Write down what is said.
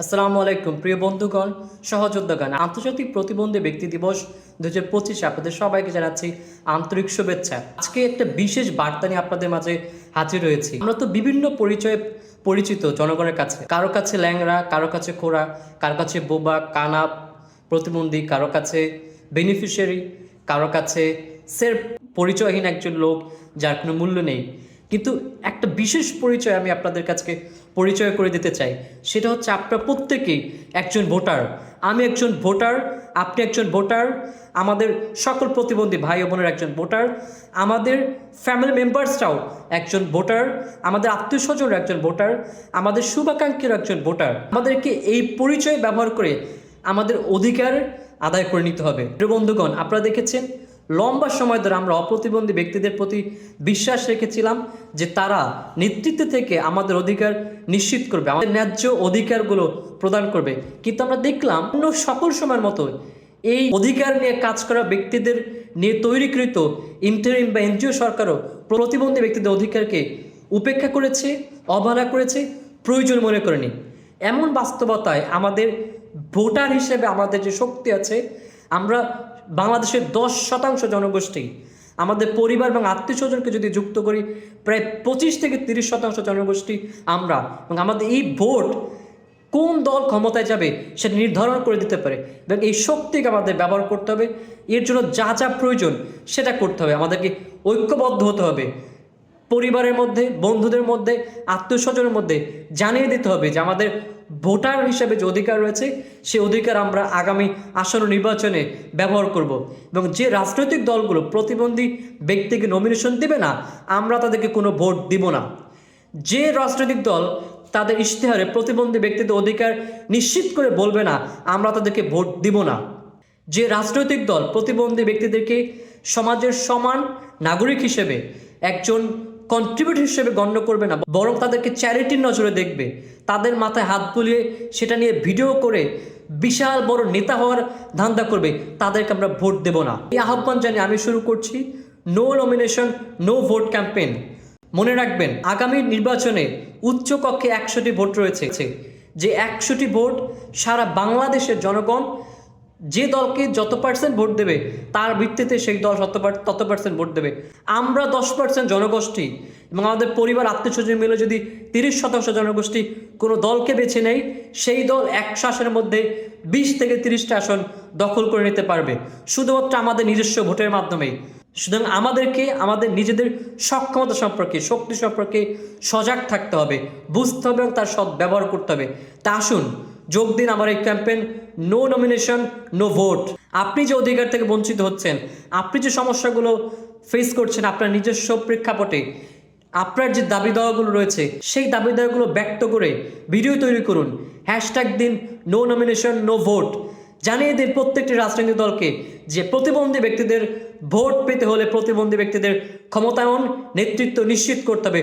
আসসালামু আলাইকুম প্রিয় বন্ধুগণ, সহযোদ্ধাগণ। আন্তর্জাতিক প্রতিবন্ধী ব্যক্তি দিবস 2025 আপনাদের সবাইকে জানাচ্ছি আন্তরিক শুভেচ্ছা। আজকে একটা বিশেষ বার্তা নিয়ে আপনাদের মাঝে হাজির হয়েছি। আমরা তো বিভিন্ন পরিচয়ে পরিচিত জনগণের কাছে, কারো কাছে ল্যাংড়া, কারো কাছে খোড়া, কারো কাছে বোবা, কানা, প্রতিবন্ধী, কারো কাছে বেনিফিশিয়ারি, কারো কাছে সেলফ পরিচয়হীন একজন লোক যার কোনো মূল্য নেই। কিন্তু একটা বিশেষ পরিচয় আমি আপনাদের কাছে পরিচয় করে দিতে চাই, সেটা হচ্ছে আপনারা প্রত্যেকেই একজন ভোটার। আমি একজন ভোটার, আপনি একজন ভোটার, আমাদের সকল প্রতিবন্ধী ভাই ও বোনের একজন ভোটার, আমাদের ফ্যামিলি মেম্বার্সরাও একজন ভোটার, আমাদের আত্মীয় স্বজনরা একজন ভোটার, আমাদের শুভাকাঙ্ক্ষীরা একজন ভোটার। আমাদেরকে এই পরিচয় ব্যবহার করে আমাদের অধিকার আদায় করে নিতে হবে। প্রিয় বন্ধুগণ, আপনারা দেখেছেন লম্বা সময় ধরে আমরা অপ্রতিবন্ধী ব্যক্তিদের প্রতি বিশ্বাস রেখেছিলাম যে তারা নেতৃত্ব থেকে আমাদের অধিকার নিশ্চিত করবে, আমাদের ন্যায্য অধিকারগুলো প্রদান করবে। কিন্তু আমরা দেখলাম অন্য সকল সময়ের মতো এই অধিকার নিয়ে কাজ করা ব্যক্তিদের নিয়ে তৈরিকৃত ইন্টারিম বা এনজিও সরকারও প্রতিবন্ধী ব্যক্তিদের অধিকারকে উপেক্ষা করেছে, অবহেলা করেছে, প্রয়োজন মনে করেনি। এমন বাস্তবতায় আমাদের ভোটার হিসেবে আমাদের যে শক্তি আছে, আমরা বাংলাদেশের 10% জনগোষ্ঠী, আমাদের পরিবার এবং আত্মীয় স্বজনকে যদি যুক্ত করি, প্রায় 25 থেকে 30% জনগোষ্ঠী আমরা, এবং আমাদের এই ভোট কোন দল ক্ষমতায় যাবে সেটা নির্ধারণ করে দিতে পারে। এবং এই শক্তিকে আমাদের ব্যবহার করতে হবে, এর জন্য যা যা প্রয়োজন সেটা করতে হবে। আমাদেরকে ঐক্যবদ্ধ হতে হবে, পরিবারের মধ্যে, বন্ধুদের মধ্যে, আত্মীয় স্বজনের মধ্যে জানিয়ে দিতে হবে যে আমাদের ভোটার হিসেবে যে অধিকার রয়েছে সে অধিকার আমরা আগামী আসন্ন নির্বাচনে ব্যবহার করব। এবং যে রাজনৈতিক দলগুলো প্রতিবন্ধী ব্যক্তিকে নমিনেশন দেবে না, আমরা তাদেরকে কোনো ভোট দিব না। যে রাজনৈতিক দল তাদের ইশতেহারে প্রতিবন্ধী ব্যক্তিদের অধিকার নিশ্চিত করে বলবে না, আমরা তাদেরকে ভোট দিব না। যে রাজনৈতিক দল প্রতিবন্ধী ব্যক্তিদেরকে সমাজের সমান নাগরিক হিসেবে একজন কন্ট্রিবিউটর হিসেবে গণ্য করবে না, বরং তাদেরকে চ্যারিটির নজরে দেখবে, তাদের মাথায় হাত বুলিয়ে সেটা নিয়ে ভিডিও করে বিশাল বড় নেতা হওয়ার ধান্দা করবে, তাদেরকে আমরা ভোট দেব না। এই আহ্বান জানিয়ে আমি শুরু করছি no nomination no vote campaign. মনে রাখবেন, আগামী নির্বাচনে উচ্চকক্ষে 100টি ভোট রয়েছে, যে 100টি ভোট সারা বাংলাদেশের জনগণ যে দলকে যত পার্সেন্ট ভোট দেবে তার ভিত্তিতে সেই দল তত পার্সেন্ট ভোট দেবে। আমরা 10% জনগোষ্ঠী এবং আমাদের পরিবার আত্মীয় স্বজন মিলে যদি 30% জনগোষ্ঠী কোনো দলকে বেছে নেয়, সেই দল 100 আসনের মধ্যে 20 থেকে 30টা আসন দখল করে নিতে পারবে শুধুমাত্র আমাদের নিজস্ব ভোটের মাধ্যমেই। সুতরাং আমাদেরকে আমাদের নিজেদের সক্ষমতা সম্পর্কে, শক্তি সম্পর্কে সজাগ থাকতে হবে, বুঝতে হবে এবং তার সৎ ব্যবহার করতে হবে। তা আসুন যোগ দিন আমার এই campaign no nomination no vote. আপনি যে অধিকার থেকে বঞ্চিত হচ্ছেন, আপনি যে সমস্যাগুলো ফেস করছেন আপনার নিজস্ব প্রেক্ষাপটে, আপনার যে দাবি দাওয়াগুলো রয়েছে সেই দাবি দাওয়াগুলো ব্যক্ত করে ভিডিও তৈরি করুন, হ্যাশট্যাগ দিন নো নমিনেশন নো ভোট। জানিয়ে দিন প্রত্যেকটি রাজনৈতিক দলকে যে প্রতিবন্ধী ব্যক্তিদের ভোট পেতে হলে প্রতিবন্ধী ব্যক্তিদের ক্ষমতায়ন, নেতৃত্ব নিশ্চিত করতে হবে।